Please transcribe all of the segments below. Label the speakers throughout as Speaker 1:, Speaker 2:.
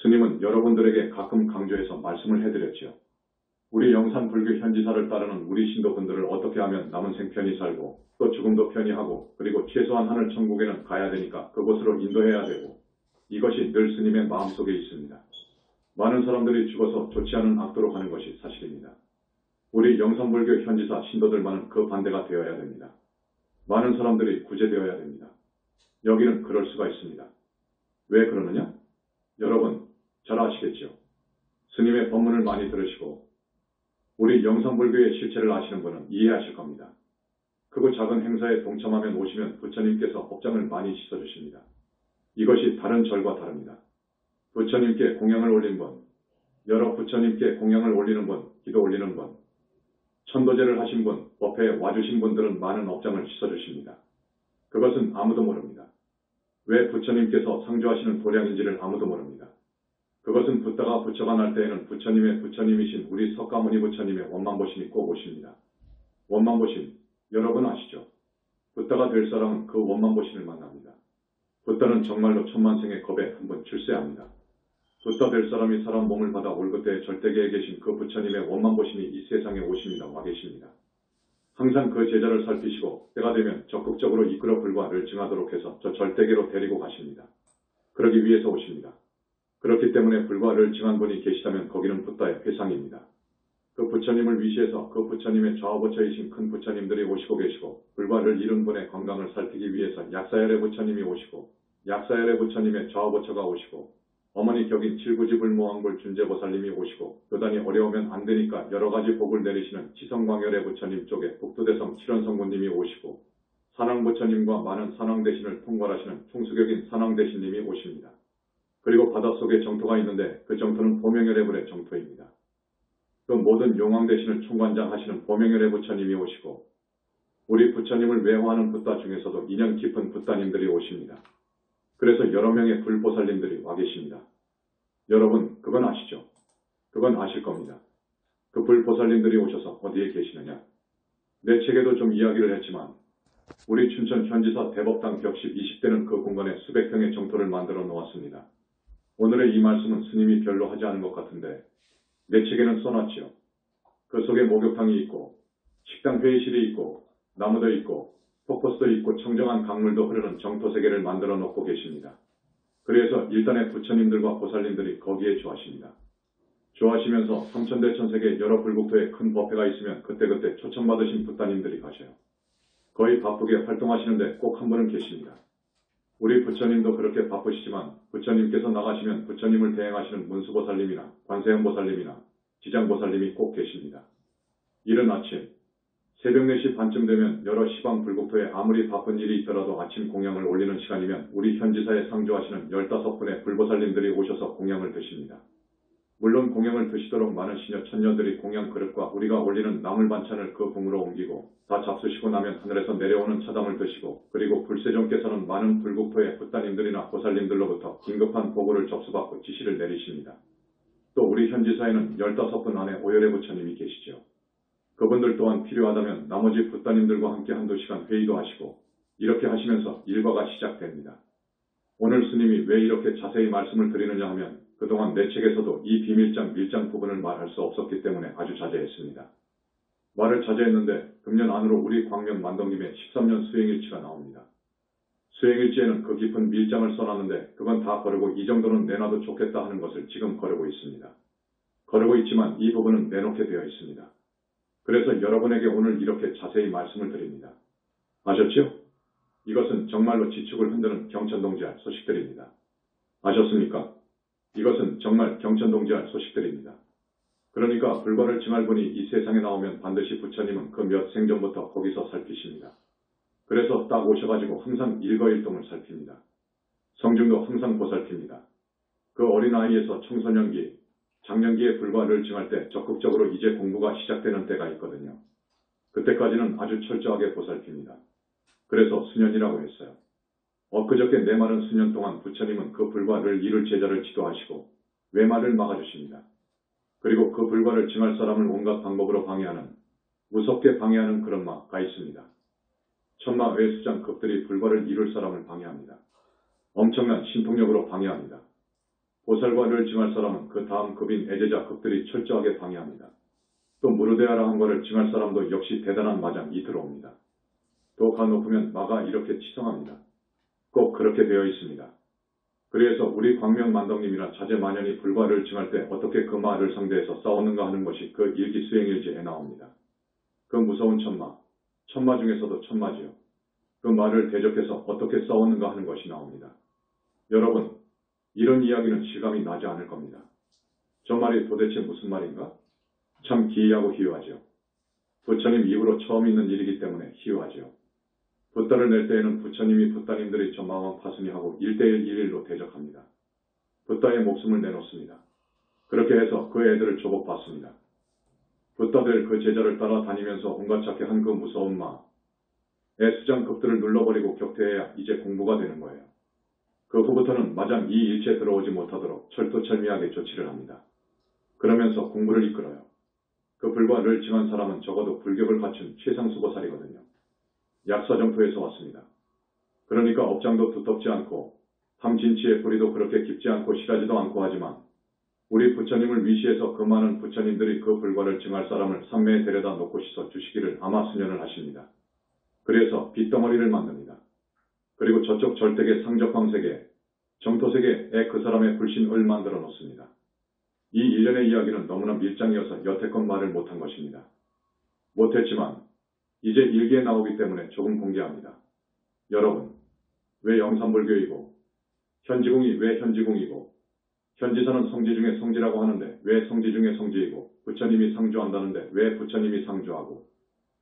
Speaker 1: 스님은 여러분들에게 가끔 강조해서 말씀을 해드렸지요. 우리 영산불교 현지사를 따르는 우리 신도분들을 어떻게 하면 남은 생 편히 살고 또 죽음도 편히 하고 그리고 최소한 하늘 천국에는 가야 되니까 그곳으로 인도해야 되고 이것이 늘 스님의 마음속에 있습니다. 많은 사람들이 죽어서 좋지 않은 악도로 가는 것이 사실입니다. 우리 영산불교 현지사 신도들만은 그 반대가 되어야 됩니다. 많은 사람들이 구제되어야 됩니다. 여기는 그럴 수가 있습니다. 왜 그러느냐? 여러분 잘 아시겠죠? 스님의 법문을 많이 들으시고 우리 영산불교의 실체를 아시는 분은 이해하실 겁니다. 크고 작은 행사에 동참하면 오시면 부처님께서 법장을 많이 씻어주십니다. 이것이 다른 절과 다릅니다. 부처님께 공양을 올린 분, 여러 부처님께 공양을 올리는 분, 기도 올리는 분, 천도제를 하신 분, 법회에 와주신 분들은 많은 업장을 씻어주십니다. 그것은 아무도 모릅니다. 왜 부처님께서 상주하시는 도량인지를 아무도 모릅니다. 그것은 붓다가 부처가 날 때에는 부처님의 부처님이신 우리 석가모니 부처님의 원만보심이 꼭 오십니다. 원만보심, 여러분 아시죠? 붓다가 될 사람은 그 원만보심을 만납니다. 붓다는 정말로 천만생의 겁에 한 번 출세합니다. 붓다 될 사람이 사람 몸을 받아 올 그때 절대계에 계신 그 부처님의 원만보심이 이 세상에 오십니다. 와 계십니다. 항상 그 제자를 살피시고 때가 되면 적극적으로 이끌어 불과를 증하도록 해서 저 절대계로 데리고 가십니다. 그러기 위해서 오십니다. 그렇기 때문에 불과를 증한 분이 계시다면 거기는 붓다의 회상입니다. 그 부처님을 위시해서 그 부처님의 좌우부처이신 큰 부처님들이 오시고 계시고 불과를 이룬 분의 건강을 살피기 위해서 약사열의 부처님이 오시고 약사열의 부처님의 좌우부처가 오시고 어머니 격인 칠구지불모왕불 준재보살님이 오시고 요단이 어려우면 안 되니까 여러 가지 복을 내리시는 지성광열의 부처님 쪽에 북두대성 칠원성군님이 오시고 산왕부처님과 많은 산왕대신을 통괄하시는 총수격인 산왕대신님이 오십니다. 그리고 바닷속에 정토가 있는데 그 정토는 보명열애불의 정토입니다. 그 모든 용왕대신을 총관장 하시는 보명열애 부처님이 오시고 우리 부처님을 외화하는 붓다 중에서도 인연 깊은 붓다님들이 오십니다. 그래서 여러 명의 불보살님들이 와 계십니다. 여러분 그건 아시죠? 그건 아실 겁니다. 그 불보살님들이 오셔서 어디에 계시느냐? 내 책에도 좀 이야기를 했지만 우리 춘천 현지사 대법당 벽십 20대는 그 공간에 수백 평의 정토를 만들어 놓았습니다. 오늘의 이 말씀은 스님이 별로 하지 않은 것 같은데 내 책에는 써놨지요. 그 속에 목욕탕이 있고 식당 회의실이 있고 나무도 있고 폭포수도 있고 청정한 강물도 흐르는 정토세계를 만들어 놓고 계십니다. 그래서 일단의 부처님들과 보살님들이 거기에 좋아하십니다. 좋아하시면서 삼천대천세계 여러 불국토에 큰 법회가 있으면 그때그때 초청받으신 붓다님들이 가셔요. 거의 바쁘게 활동하시는데 꼭 한 분은 계십니다. 우리 부처님도 그렇게 바쁘시지만 부처님께서 나가시면 부처님을 대행하시는 문수보살님이나 관세음보살님이나 지장보살님이 꼭 계십니다. 이른 아침 새벽 4시 반쯤 되면 여러 시방 불국토에 아무리 바쁜 일이 있더라도 아침 공양을 올리는 시간이면 우리 현지사에 상주하시는 15분의 불보살님들이 오셔서 공양을 드십니다. 물론 공양을 드시도록 많은 시녀 천녀들이 공양 그릇과 우리가 올리는 나물 반찬을 그 봉으로 옮기고 다 잡수시고 나면 하늘에서 내려오는 차담을 드시고 그리고 불세종께서는 많은 불국토의 붓다님들이나 보살님들로부터 긴급한 보고를 접수받고 지시를 내리십니다. 또 우리 현지사에는 15분 안에 오열의 부처님이 계시죠. 그분들 또한 필요하다면 나머지 붓다님들과 함께 한두 시간 회의도 하시고 이렇게 하시면서 일과가 시작됩니다. 오늘 스님이 왜 이렇게 자세히 말씀을 드리느냐 하면 그동안 내 책에서도 이 비밀장 밀장 부분을 말할 수 없었기 때문에 아주 자제했습니다. 말을 자제했는데 금년 안으로 우리 광명 만덕님의 13년 수행일치가 나옵니다. 수행일지에는 그 깊은 밀장을 써놨는데 그건 다 거르고 이 정도는 내놔도 좋겠다 하는 것을 지금 거르고 있습니다. 거르고 있지만 이 부분은 내놓게 되어 있습니다. 그래서 여러분에게 오늘 이렇게 자세히 말씀을 드립니다. 아셨죠? 이것은 정말로 지축을 흔드는 경천동지할 소식들입니다. 아셨습니까? 이것은 정말 경천동지할 소식들입니다. 그러니까 불과를 증할 분이 이 세상에 나오면 반드시 부처님은 그 몇 생전부터 거기서 살피십니다. 그래서 딱 오셔가지고 항상 일거일동을 살핍니다. 성중도 항상 보살핍니다. 그 어린아이에서 청소년기, 장년기에 불과를 증할 때 적극적으로 이제 공부가 시작되는 때가 있거든요. 그때까지는 아주 철저하게 보살핍니다. 그래서 수년이라고 했어요. 엊그저께 내 말은 수년 동안 부처님은 그 불과를 이룰 제자를 지도하시고 외말을 막아주십니다. 그리고 그 불과를 증할 사람을 온갖 방법으로 방해하는, 무섭게 방해하는 그런 마가 있습니다. 천마 외수장 급들이 불과를 이룰 사람을 방해합니다. 엄청난 신통력으로 방해합니다. 보살과 를 징할 사람은 그 다음 급인 애제자 급들이 철저하게 방해합니다. 또 무르대하라 한 것을 징할 사람도 역시 대단한 마장이 들어옵니다. 또 가 높으면 마가 이렇게 치성합니다. 꼭 그렇게 되어 있습니다. 그래서 우리 광명만덕님이나 자제만연이 불과를 징할 때 어떻게 그 마를 상대해서 싸웠는가 하는 것이 그 일기 수행일지에 나옵니다. 그 무서운 천마, 천마 중에서도 천마지요. 그 말을 대적해서 어떻게 싸웠는가 하는 것이 나옵니다. 여러분, 이런 이야기는 실감이 나지 않을 겁니다. 저 말이 도대체 무슨 말인가? 참 기이하고 희유하죠. 부처님 이후로 처음 있는 일이기 때문에 희유하죠. 붓다를 낼 때에는 부처님이 붓다님들이 저 마왕 파순이하고 1대1 1일로 대적합니다. 붓다의 목숨을 내놓습니다. 그렇게 해서 그 애들을 조복받습니다. 붓다들 그 제자를 따라다니면서 온갖 찾게 한 그 무서운 마, 애수장급들을 눌러버리고 격퇴해야 이제 공부가 되는 거예요. 그 후부터는 마장 이 일체 들어오지 못하도록 철두철미하게 조치를 합니다. 그러면서 공부를 이끌어요. 그 불과 를 징한 사람은 적어도 불격을 갖춘 최상수보살이거든요. 약사정토에서 왔습니다. 그러니까 업장도 두텁지 않고 함진치의 뿌리도 그렇게 깊지 않고 실하지도 않고 하지만 우리 부처님을 위시해서 그 많은 부처님들이 그 불과를 징할 사람을 삼매에 데려다 놓고 씻어 주시기를 아마 수년을 하십니다. 그래서 빗덩어리를 만듭니다. 그리고 저쪽 절대계 상적광세계, 정토세계에 그 사람의 불신을 만들어 놓습니다. 이 일련의 이야기는 너무나 밀장이어서 여태껏 말을 못한 것입니다. 못했지만 이제 일기에 나오기 때문에 조금 공개합니다. 여러분, 왜 영산불교이고 현지궁이 왜 현지궁이고 현지사는 성지 중에 성지라고 하는데 왜 성지 중에 성지이고 부처님이 상주한다는데 왜 부처님이 상주하고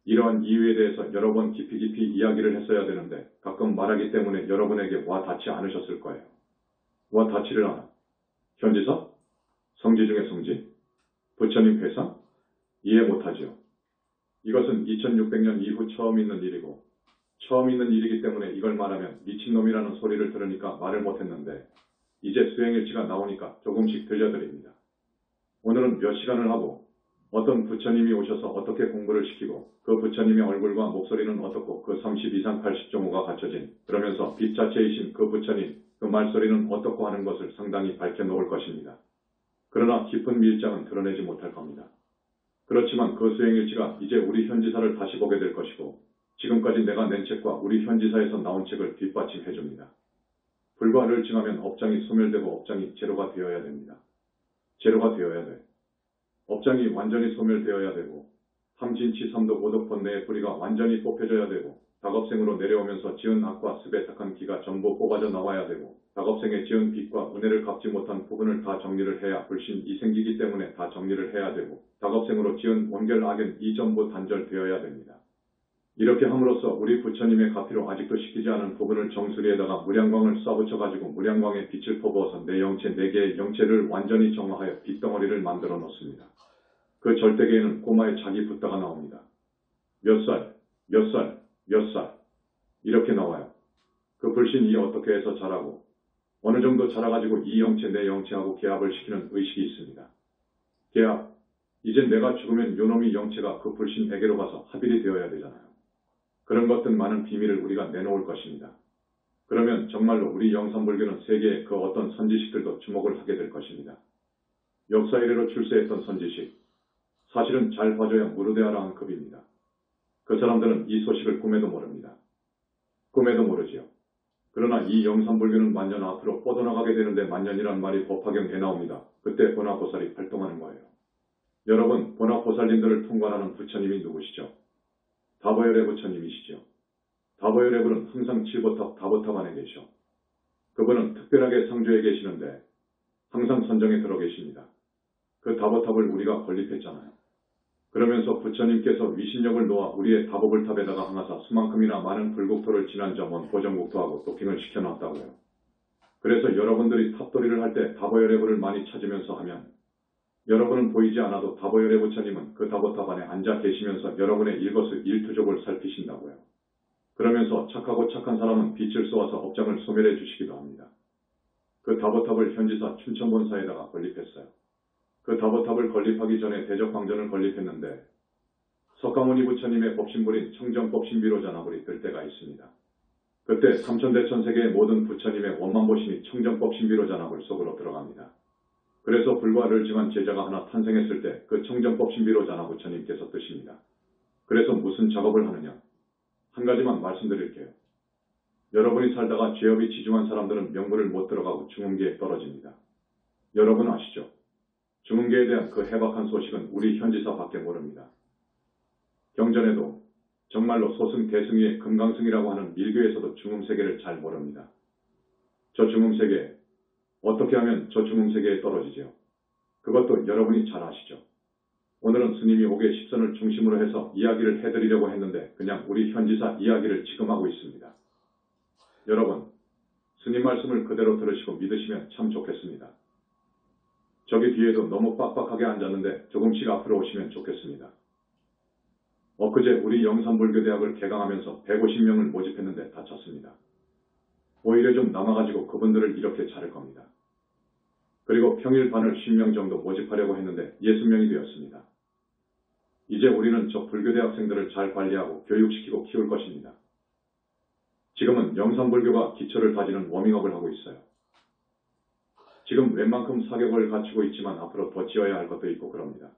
Speaker 1: 이러한 이유에 대해서 여러 번 깊이 이야기를 했어야 되는데 가끔 말하기 때문에 여러분에게 와 닿지 않으셨을 거예요. 와 닿지를 않아. 현지사? 성지 중에 성지? 부처님 회상? 이해 못하죠. 이것은 2600년 이후 처음 있는 일이고 처음 있는 일이기 때문에 이걸 말하면 미친놈이라는 소리를 들으니까 말을 못했는데 이제 수행일지가 나오니까 조금씩 들려드립니다. 오늘은 몇 시간을 하고 어떤 부처님이 오셔서 어떻게 공부를 시키고 그 부처님의 얼굴과 목소리는 어떻고 그 30 이상 80.5가 갖춰진 그러면서 빛 자체이신 그 부처님 그 말소리는 어떻고 하는 것을 상당히 밝혀놓을 것입니다. 그러나 깊은 밀장은 드러내지 못할 겁니다. 그렇지만 그 수행일지가 이제 우리 현지사를 다시 보게 될 것이고 지금까지 내가 낸 책과 우리 현지사에서 나온 책을 뒷받침해 줍니다. 불과를 징하면 업장이 소멸되고 업장이 제로가 되어야 됩니다. 제로가 되어야 돼. 업장이 완전히 소멸되어야 되고 함진치 삼도 오독 번뇌의 뿌리가 완전히 뽑혀져야 되고 다겁생으로 내려오면서 지은 악과 습의 착한 기가 전부 뽑아져 나와야 되고 다겁생에 지은 빚과 은혜를 갚지 못한 부분을 다 정리를 해야 불신이 생기기 때문에 다 정리를 해야 되고 다겁생으로 지은 원결 악은 이 전부 단절되어야 됩니다. 이렇게 함으로써 우리 부처님의 가피로 아직도 시키지 않은 부분을 정수리에다가 무량광을 쏴붙여가지고 무량광에 빛을 퍼부어서 내 영체 4개의 영체를 완전히 정화하여 빗덩어리를 만들어 놓습니다. 그 절대계에는 꼬마의 자기 붓다가 나옵니다. 몇 살, 몇 살, 몇 살 이렇게 나와요. 그 불신이 어떻게 해서 자라고 어느 정도 자라가지고 이 영체 내 영체하고 계합을 시키는 의식이 있습니다. 계합, 이제 내가 죽으면 요놈이 영체가 그 불신에게로 가서 합일이 되어야 되잖아요. 그런 것들 많은 비밀을 우리가 내놓을 것입니다. 그러면 정말로 우리 영산불교는 세계의 그 어떤 선지식들도 주목을 하게 될 것입니다. 역사 이래로 출세했던 선지식, 사실은 잘 봐줘야 무르대하라 한 급입니다. 그 사람들은 이 소식을 꿈에도 모릅니다. 꿈에도 모르지요. 그러나 이 영산불교는 만년 앞으로 뻗어나가게 되는데 만년이란 말이 법화경에 나옵니다. 그때 보나보살이 활동하는 거예요. 여러분, 보나보살님들을 통관하는 부처님이 누구시죠? 다보열의 부처님이시죠. 다보열의 분은 항상 칠보탑 다보탑 안에 계셔. 그분은 특별하게 상주에 계시는데 항상 선정에 들어 계십니다. 그 다보탑을 우리가 건립했잖아요. 그러면서 부처님께서 위신력을 놓아 우리의 다보불탑에다가 항아사 수만큼이나 많은 불국토를 지난점원 보정국토하고 도킹을 시켜놨다고요. 그래서 여러분들이 탑돌이를 할 때 다보열의 분을 많이 찾으면서 하면 여러분은 보이지 않아도 다보열의 부처님은 그 다보탑 안에 앉아 계시면서 여러분의 일거수일투족을 살피신다고요. 그러면서 착하고 착한 사람은 빛을 쏘아서 업장을 소멸해 주시기도 합니다. 그 다보탑을 현지사 춘천본사에다가 건립했어요. 그 다보탑을 건립하기 전에 대적광전을 건립했는데 석가모니 부처님의 법신불인 청정법신비로 전화불이 뜰 때가 있습니다. 그때 삼천대천 세계의 모든 부처님의 원만보신이 청정법 신비로 잔합을 속으로 들어갑니다. 그래서 불과 르지만 제자가 하나 탄생했을 때 그 청정법 신비로 잔합 부처님께서 뜨십니다. 그래서 무슨 작업을 하느냐? 한 가지만 말씀드릴게요. 여러분이 살다가 죄업이 지중한 사람들은 명부를 못 들어가고 중음계에 떨어집니다. 여러분 아시죠? 중음계에 대한 그 해박한 소식은 우리 현지사밖에 모릅니다. 경전에도 정말로 소승 대승위의 금강승이라고 하는 밀교에서도 중음세계를 잘 모릅니다. 저 중음세계, 어떻게 하면 저 중음세계에 떨어지죠? 그것도 여러분이 잘 아시죠? 오늘은 스님이 옥의 십선을 중심으로 해서 이야기를 해드리려고 했는데 그냥 우리 현지사 이야기를 지금 하고 있습니다. 여러분, 스님 말씀을 그대로 들으시고 믿으시면 참 좋겠습니다. 저기 뒤에도 너무 빡빡하게 앉았는데 조금씩 앞으로 오시면 좋겠습니다. 엊그제 우리 영산불교대학을 개강하면서 150명을 모집했는데 다쳤습니다. 오히려 좀 남아가지고 그분들을 이렇게 자를 겁니다. 그리고 평일 반을 50명 정도 모집하려고 했는데 60명이 되었습니다. 이제 우리는 저 불교대학생들을 잘 관리하고 교육시키고 키울 것입니다. 지금은 영산불교가 기초를 다지는 워밍업을 하고 있어요. 지금 웬만큼 사격을 갖추고 있지만 앞으로 더 지어야 할 것도 있고 그럽니다.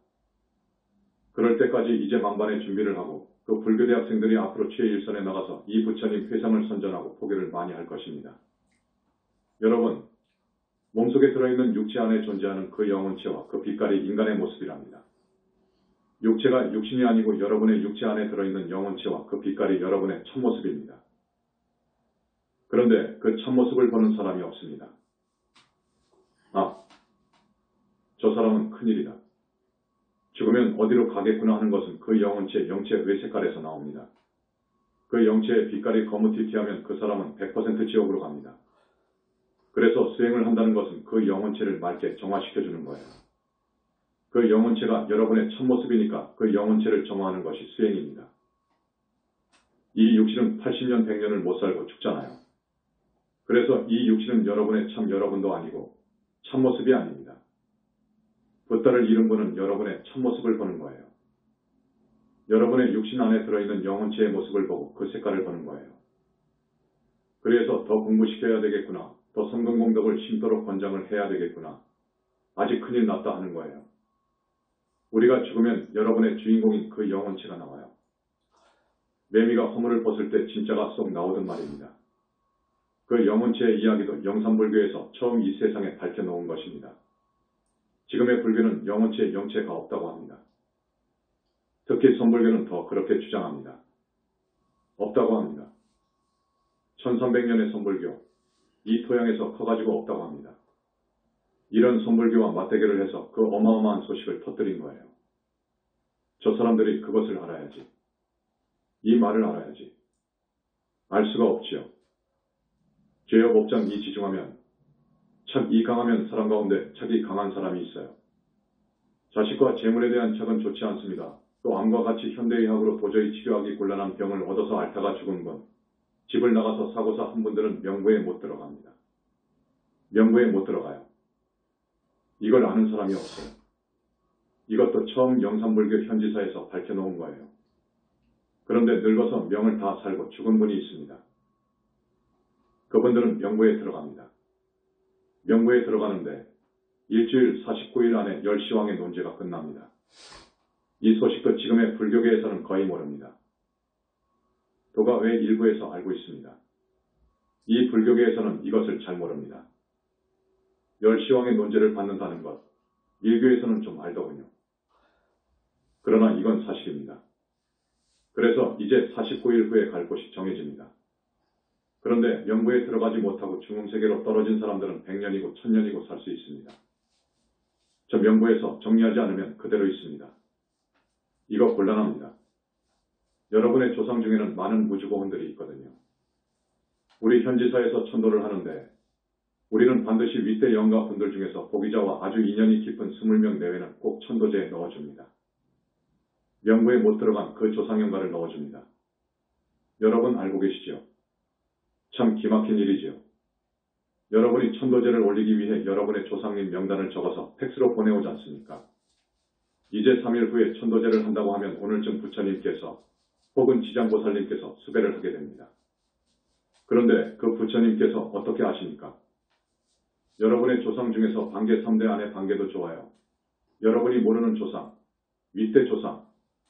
Speaker 1: 그럴 때까지 이제 만반의 준비를 하고 그 불교대학생들이 앞으로 최일선에 나가서 이 부처님 회상을 선전하고 포교를 많이 할 것입니다. 여러분, 몸속에 들어있는 육체 안에 존재하는 그 영혼체와 그 빛깔이 인간의 모습이랍니다. 육체가 육신이 아니고 여러분의 육체 안에 들어있는 영혼체와 그 빛깔이 여러분의 참모습입니다. 그런데 그 참모습을 보는 사람이 없습니다. 아, 저 사람은 큰일이다. 죽으면 어디로 가겠구나 하는 것은 그 영혼체, 영체 외색깔에서 나옵니다. 그 영체의 빛깔이 거무튀튀하면 그 사람은 100% 지옥으로 갑니다. 그래서 수행을 한다는 것은 그 영혼체를 맑게 정화시켜주는 거예요. 그 영혼체가 여러분의 참모습이니까 그 영혼체를 정화하는 것이 수행입니다. 이 육신은 80년, 100년을 못 살고 죽잖아요. 그래서 이 육신은 여러분의 참 여러분도 아니고 참모습이 아닙니다. 붓다를 잃은 분은 여러분의 참모습을 보는 거예요. 여러분의 육신 안에 들어있는 영혼체의 모습을 보고 그 색깔을 보는 거예요. 그래서 더 공부시켜야 되겠구나. 더 성근공덕을 심도록 권장을 해야 되겠구나. 아직 큰일 났다 하는 거예요. 우리가 죽으면 여러분의 주인공인 그 영혼체가 나와요. 매미가 허물을 벗을 때 진짜가 쏙 나오던 말입니다. 그 영혼체의 이야기도 영산불교에서 처음 이 세상에 밝혀놓은 것입니다. 지금의 불교는 영혼체, 영체가 없다고 합니다. 특히 선불교는 더 그렇게 주장합니다. 없다고 합니다. 1300년의 선불교, 이 토양에서 커가지고 없다고 합니다. 이런 선불교와 맞대결을 해서 그 어마어마한 소식을 터뜨린 거예요. 저 사람들이 그것을 알아야지. 이 말을 알아야지. 알 수가 없지요. 죄업 업장 이 지중하면 참 이 강하면 사람 가운데 착이 강한 사람이 있어요. 자식과 재물에 대한 착은 좋지 않습니다. 또 암과 같이 현대의학으로 도저히 치료하기 곤란한 병을 얻어서 앓다가 죽은 분, 집을 나가서 사고사 한 분들은 명부에 못 들어갑니다. 명부에 못 들어가요. 이걸 아는 사람이 없어요. 이것도 처음 영산불교 현지사에서 밝혀놓은 거예요. 그런데 늙어서 명을 다 살고 죽은 분이 있습니다. 그분들은 명부에 들어갑니다. 명부에 들어가는데 일주일 49일 안에 열시왕의 논제가 끝납니다. 이 소식도 지금의 불교계에서는 거의 모릅니다. 도가 왜 일부에서 알고 있습니다. 이 불교계에서는 이것을 잘 모릅니다. 열시왕의 논제를 받는다는 것, 일교에서는 좀 알더군요. 그러나 이건 사실입니다. 그래서 이제 49일 후에 갈 곳이 정해집니다. 그런데 명부에 들어가지 못하고 중음세계로 떨어진 사람들은 100년이고 1000년이고 살 수 있습니다. 저 명부에서 정리하지 않으면 그대로 있습니다. 이거 곤란합니다. 여러분의 조상 중에는 많은 무주고혼들이 있거든요. 우리 현지사에서 천도를 하는데 우리는 반드시 윗대 영가 분들 중에서 보기자와 아주 인연이 깊은 20명 내외는 꼭 천도제에 넣어줍니다. 명부에 못 들어간 그 조상영가를 넣어줍니다. 여러분 알고 계시죠? 참 기막힌 일이지요. 여러분이 천도제를 올리기 위해 여러분의 조상님 명단을 적어서 팩스로 보내오지 않습니까? 이제 3일 후에 천도제를 한다고 하면 오늘쯤 부처님께서 혹은 지장보살님께서 수배를 하게 됩니다. 그런데 그 부처님께서 어떻게 아십니까? 여러분의 조상 중에서 반계 3대 안에 반계도 좋아요. 여러분이 모르는 조상, 윗대 조상,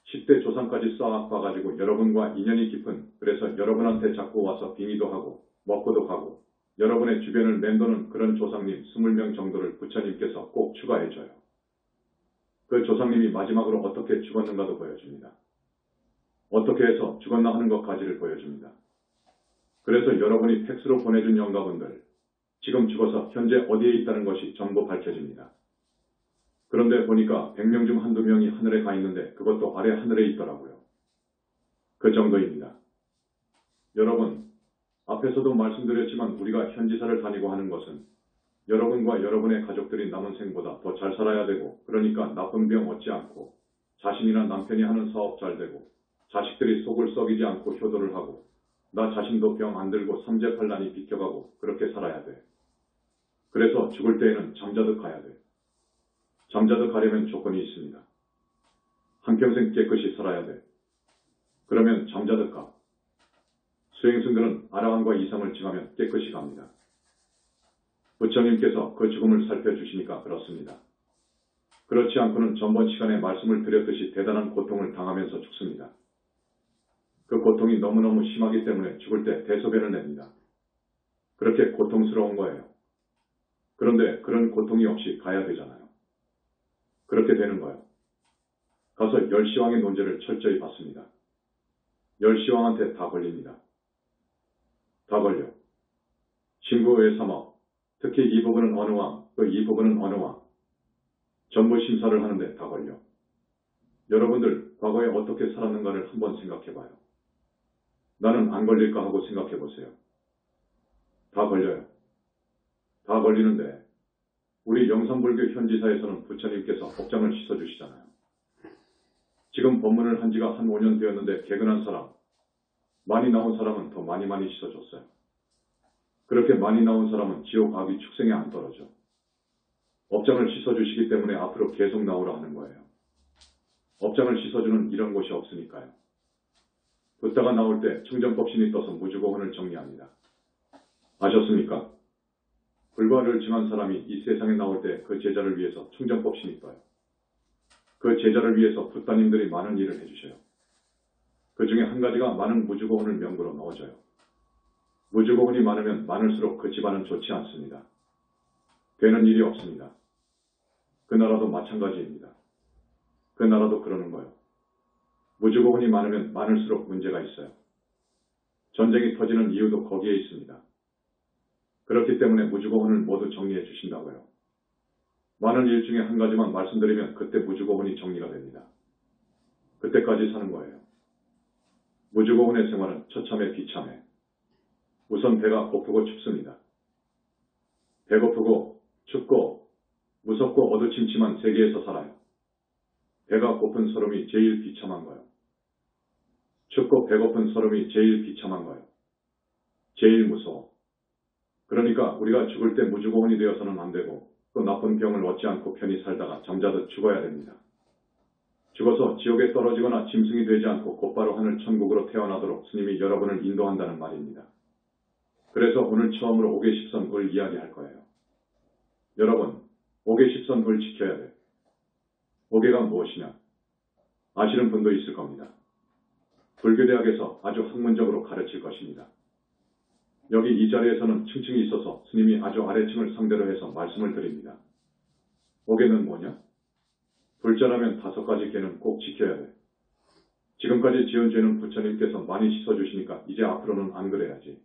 Speaker 1: 10대 조상까지 쌓아봐가지고 여러분과 인연이 깊은, 그래서 여러분한테 자꾸 와서 빙의도 하고 먹고도 가고 여러분의 주변을 맴도는 그런 조상님 20명 정도를 부처님께서 꼭 추가해줘요. 그 조상님이 마지막으로 어떻게 죽었는가도 보여줍니다. 어떻게 해서 죽었나 하는 것까지를 보여줍니다. 그래서 여러분이 팩스로 보내준 영가분들, 지금 죽어서 현재 어디에 있다는 것이 전부 밝혀집니다. 그런데 보니까 100명 중 한두 명이 하늘에 가 있는데 그것도 아래 하늘에 있더라고요. 그 정도입니다. 여러분, 앞에서도 말씀드렸지만 우리가 현지사를 다니고 하는 것은 여러분과 여러분의 가족들이 남은 생보다 더 잘 살아야 되고, 그러니까 나쁜 병 얻지 않고 자신이나 남편이 하는 사업 잘 되고 자식들이 속을 썩이지 않고 효도를 하고 나 자신도 병 안 들고 삼재팔란이 비켜가고 그렇게 살아야 돼. 그래서 죽을 때에는 잠자듯 가야 돼. 잠자듯 가려면 조건이 있습니다. 한평생 깨끗이 살아야 돼. 그러면 잠자듯 가. 수행승들은 아라한과 이상을 징하면 깨끗이 갑니다. 부처님께서 그 죽음을 살펴주시니까 그렇습니다. 그렇지 않고는 전번 시간에 말씀을 드렸듯이 대단한 고통을 당하면서 죽습니다. 그 고통이 너무너무 심하기 때문에 죽을 때 대소변을 냅니다. 그렇게 고통스러운 거예요. 그런데 그런 고통이 없이 가야 되잖아요. 그렇게 되는 거예요. 가서 열시왕의 논제를 철저히 받습니다. 열시왕한테 다 걸립니다. 다 걸려. 신구 외삼억, 특히 이 부분은 어느 왕, 또 이 부분은 어느 왕. 전부 심사를 하는데 다 걸려. 여러분들 과거에 어떻게 살았는가를 한번 생각해봐요. 나는 안 걸릴까 하고 생각해보세요. 다 걸려요. 다 걸리는데 우리 영산불교 현지사에서는 부처님께서 법장을 씻어주시잖아요. 지금 법문을 한 지가 한 5년 되었는데 개근한 사람, 많이 나온 사람은 더 많이 씻어줬어요. 그렇게 많이 나온 사람은 지옥 악이 축생에 안 떨어져. 업장을 씻어주시기 때문에 앞으로 계속 나오라 하는 거예요. 업장을 씻어주는 이런 곳이 없으니까요. 붓다가 나올 때 청정법신이 떠서 무주고혼을 정리합니다. 아셨습니까? 불과를 증한 사람이 이 세상에 나올 때 그 제자를 위해서 청정법신이 떠요. 그 제자를 위해서 붓다님들이 많은 일을 해주셔요. 그 중에 한 가지가 많은 무주고혼을 명부로 넣어줘요. 무주고혼이 많으면 많을수록 그 집안은 좋지 않습니다. 되는 일이 없습니다. 그 나라도 마찬가지입니다. 그 나라도 그러는 거예요. 무주고혼이 많으면 많을수록 문제가 있어요. 전쟁이 터지는 이유도 거기에 있습니다. 그렇기 때문에 무주고혼을 모두 정리해 주신다고요. 많은 일 중에 한 가지만 말씀드리면 그때 무주고혼이 정리가 됩니다. 그때까지 사는 거예요. 무주고혼의 생활은 처참해 비참해. 우선 배가 고프고 춥습니다. 배고프고 춥고 무섭고 어두침침한 세계에서 살아요. 배가 고픈 서름이 제일 비참한 거예요. 춥고 배고픈 서름이 제일 비참한 거예요. 제일 무서워. 그러니까 우리가 죽을 때 무주고혼이 되어서는 안 되고 또 나쁜 병을 얻지 않고 편히 살다가 잠자듯 죽어야 됩니다. 죽어서 지옥에 떨어지거나 짐승이 되지 않고 곧바로 하늘 천국으로 태어나도록 스님이 여러분을 인도한다는 말입니다. 그래서 오늘 처음으로 옥외십선을 이야기할 거예요. 여러분, 옥외십선을 지켜야 돼. 옥외가 무엇이냐? 아시는 분도 있을 겁니다. 불교대학에서 아주 학문적으로 가르칠 것입니다. 여기 이 자리에서는 층층이 있어서 스님이 아주 아래층을 상대로 해서 말씀을 드립니다. 옥외는 뭐냐? 불자라면 5가지 계는 꼭 지켜야 돼. 지금까지 지은 죄는 부처님께서 많이 씻어주시니까 이제 앞으로는 안 그래야지.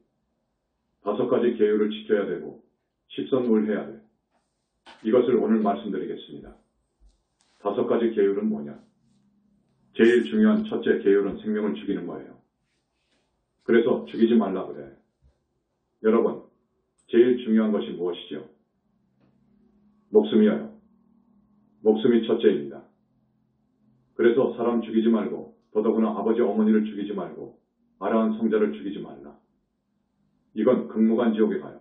Speaker 1: 5가지 계율을 지켜야 되고 십선무를 해야 돼. 이것을 오늘 말씀드리겠습니다. 5가지 계율은 뭐냐? 제일 중요한 첫째 계율은 생명을 죽이는 거예요. 그래서 죽이지 말라 그래. 여러분, 제일 중요한 것이 무엇이죠? 목숨이에요. 목숨이 첫째입니다. 그래서 사람 죽이지 말고 더더구나 아버지 어머니를 죽이지 말고 아라한 성자를 죽이지 말라. 이건 극무간 지옥에 가요.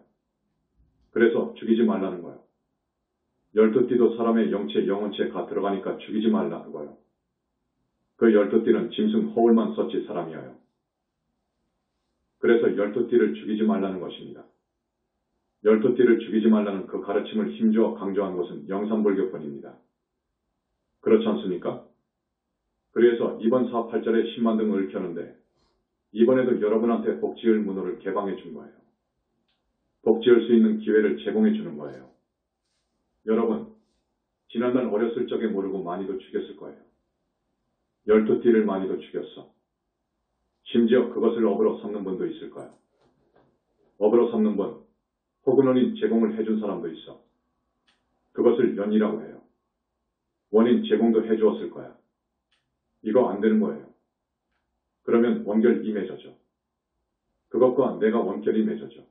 Speaker 1: 그래서 죽이지 말라는 거예요. 12띠도 사람의 영체, 영혼체 가 들어가니까 죽이지 말라 그거예요. 그 12띠는 짐승 허울만 썼지 사람이에요. 그래서 12띠를 죽이지 말라는 것입니다. 12띠를 죽이지 말라는 그 가르침을 힘주어 강조한 것은 영산불교뿐입니다. 그렇지 않습니까? 그래서 이번 4.8절에 10만 등을 켜는데 이번에도 여러분한테 복지을 문호를 개방해 준 거예요. 복지할 수 있는 기회를 제공해 주는 거예요. 여러분, 지난날 어렸을 적에 모르고 많이도 죽였을 거예요. 12띠를 많이도 죽였어. 심지어 그것을 업으로 삼는 분도 있을 거예요. 업으로 삼는 분, 혹은 원인 제공을 해준 사람도 있어. 그것을 연이라고 해요. 원인 제공도 해주었을 거야. 이거 안 되는 거예요. 그러면 원결이 맺어져. 그것과 내가 원결이 맺어져.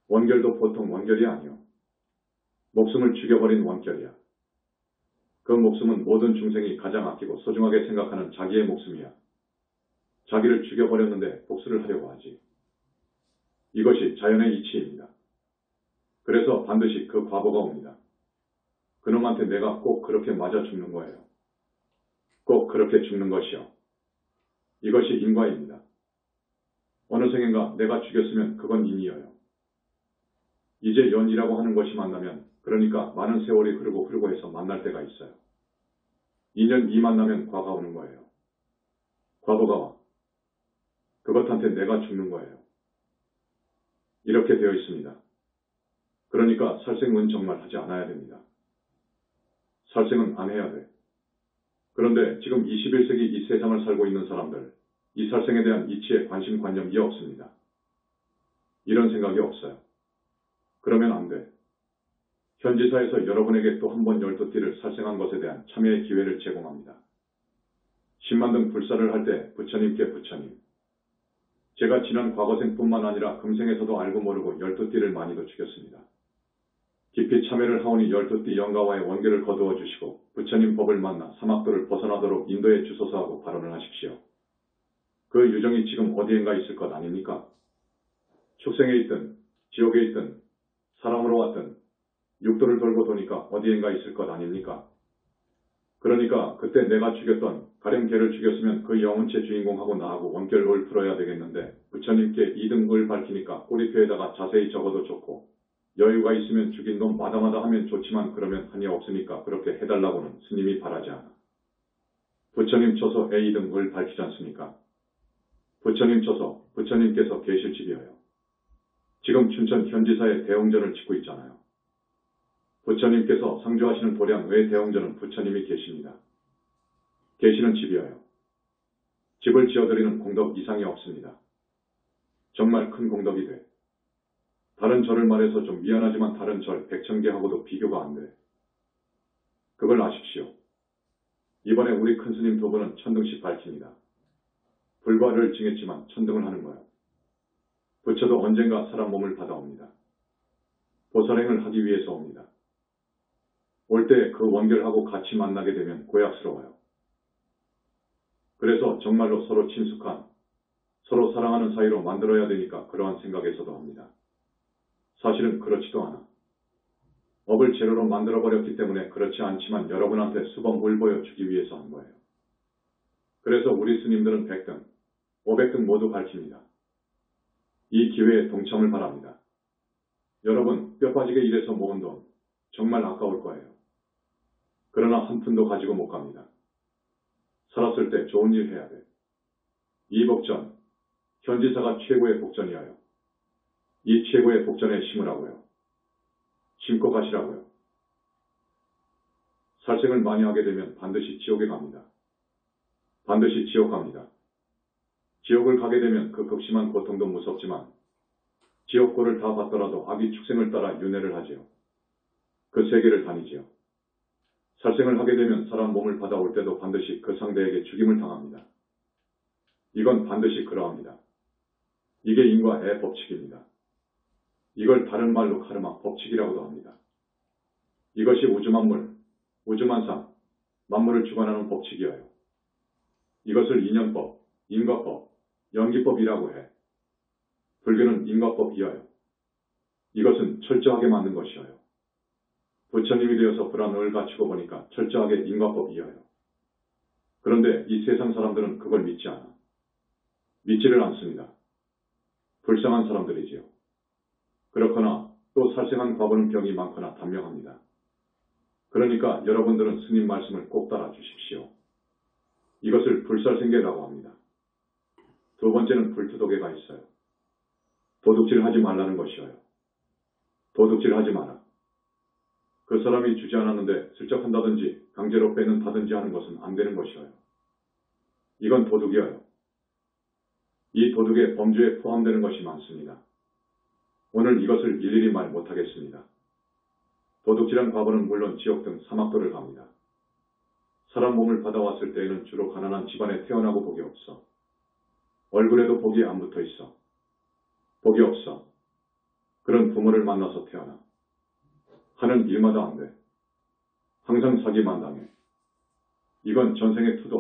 Speaker 1: 원결도 보통 원결이 아니요. 목숨을 죽여버린 원결이야. 그 목숨은 모든 중생이 가장 아끼고 소중하게 생각하는 자기의 목숨이야. 자기를 죽여버렸는데 복수를 하려고 하지. 이것이 자연의 이치입니다. 그래서 반드시 그 과보가 옵니다. 그놈한테 내가 꼭 그렇게 맞아 죽는 거예요. 꼭 그렇게 죽는 것이요. 이것이 인과입니다. 어느 생인가 내가 죽였으면 그건 인이어요. 이제 연이라고 하는 것이 만나면 그러니까 많은 세월이 흐르고 해서 만날 때가 있어요. 2년 2 만나면 과가 오는 거예요. 과보가 와. 그것한테 내가 죽는 거예요. 이렇게 되어 있습니다. 그러니까 살생은 정말 하지 않아야 됩니다. 살생은 안 해야 돼. 그런데 지금 21세기 이 세상을 살고 있는 사람들, 이 살생에 대한 이치에 관심관념이 없습니다. 이런 생각이 없어요. 그러면 안 돼. 현지사에서 여러분에게 또 한 번 12띠를 살생한 것에 대한 참여의 기회를 제공합니다. 10만 등 불사를 할 때 부처님께 부처님, 제가 지난 과거생뿐만 아니라 금생에서도 알고 모르고 12띠를 많이도 죽였습니다. 깊이 참여를 하오니 12띠 영가와의 원결을 거두어 주시고 부처님 법을 만나 사막도를 벗어나도록 인도에 주소서 하고 발언을 하십시오. 그 유정이 지금 어디엔가 있을 것 아닙니까? 축생에 있든 지옥에 있든 사람으로 왔든 육도를 돌고 도니까 어디엔가 있을 것 아닙니까? 그러니까 그때 내가 죽였던 가령 개를 죽였으면 그 영혼체 주인공하고 나하고 원결을 풀어야 되겠는데 부처님께 2등을 밝히니까 꼬리표에다가 자세히 적어도 좋고 여유가 있으면 죽인 놈 마다마다 하면 좋지만 그러면 한이 없으니까 그렇게 해달라고는 스님이 바라지 않아. 부처님 쳐서 A2등을 밝히지 않습니까? 부처님 쳐서 부처님께서 계실 집이어요. 지금 춘천 현지사에 대웅전을 짓고 있잖아요. 부처님께서 상주하시는 도량 외 대웅전은 부처님이 계십니다. 계시는 집이어요. 집을 지어드리는 공덕 이상이 없습니다. 정말 큰 공덕이 돼. 다른 절을 말해서 좀 미안하지만 다른 절 100,000개하고도 비교가 안 돼. 그걸 아십시오. 이번에 우리 큰 스님 두 분은 천등씩 밝힙니다. 불과를 증했지만 천등을 하는 거예요. 부처도 언젠가 사람 몸을 받아옵니다. 보살행을 하기 위해서 옵니다. 올 때 그 원결하고 같이 만나게 되면 고약스러워요. 그래서 정말로 서로 친숙한, 서로 사랑하는 사이로 만들어야 되니까 그러한 생각에서도 합니다. 사실은 그렇지도 않아. 업을 재료로 만들어버렸기 때문에 그렇지 않지만 여러분한테 수범을 보여주기 위해서 한 거예요. 그래서 우리 스님들은 100등, 500등 모두 밝힙니다. 이 기회에 동참을 바랍니다. 여러분, 뼈 빠지게 일해서 모은 돈 정말 아까울 거예요. 그러나 한 푼도 가지고 못 갑니다. 살았을 때 좋은 일 해야 돼. 이 복전, 현지사가 최고의 복전이어요. 이 최고의 복전에 심으라고요. 심고 가시라고요. 살생을 많이 하게 되면 반드시 지옥에 갑니다. 반드시 지옥 갑니다. 지옥을 가게 되면 그 극심한 고통도 무섭지만 지옥고를 다 받더라도 아기 축생을 따라 윤회를 하지요. 그 세계를 다니지요. 살생을 하게 되면 사람 몸을 받아올 때도 반드시 그 상대에게 죽임을 당합니다. 이건 반드시 그러합니다. 이게 인과의 법칙입니다. 이걸 다른 말로 카르마 법칙이라고도 합니다. 이것이 우주만물, 우주만상, 만물을 주관하는 법칙이어요. 이것을 인연법, 인과법, 연기법이라고 해. 불교는 인과법이어요. 이것은 철저하게 맞는 것이어요. 부처님이 되어서 불안을 갖추고 보니까 철저하게 인과법이어요. 그런데 이 세상 사람들은 그걸 믿지 않아. 믿지를 않습니다. 불쌍한 사람들이지요. 그렇거나 또 살생한 과부는 병이 많거나 단명합니다. 그러니까 여러분들은 스님 말씀을 꼭 따라 주십시오. 이것을 불살생계라고 합니다. 두 번째는 불투독에가 있어요. 도둑질하지 말라는 것이어요. 도둑질하지 마라. 그 사람이 주지 않았는데 슬쩍 한다든지 강제로 뺏는다든지 하는 것은 안 되는 것이어요. 이건 도둑이어요. 이 도둑의 범죄에 포함되는 것이 많습니다. 오늘 이것을 일일이 말 못하겠습니다. 도둑질한 과부는 물론 지옥 등 사막도를 갑니다. 사람 몸을 받아왔을 때에는 주로 가난한 집안에 태어나고 복이 없어. 얼굴에도 복이 안 붙어 있어. 복이 없어. 그런 부모를 만나서 태어나. 하는 일마다 안 돼. 항상 사기만 당해. 이건 전생의 투도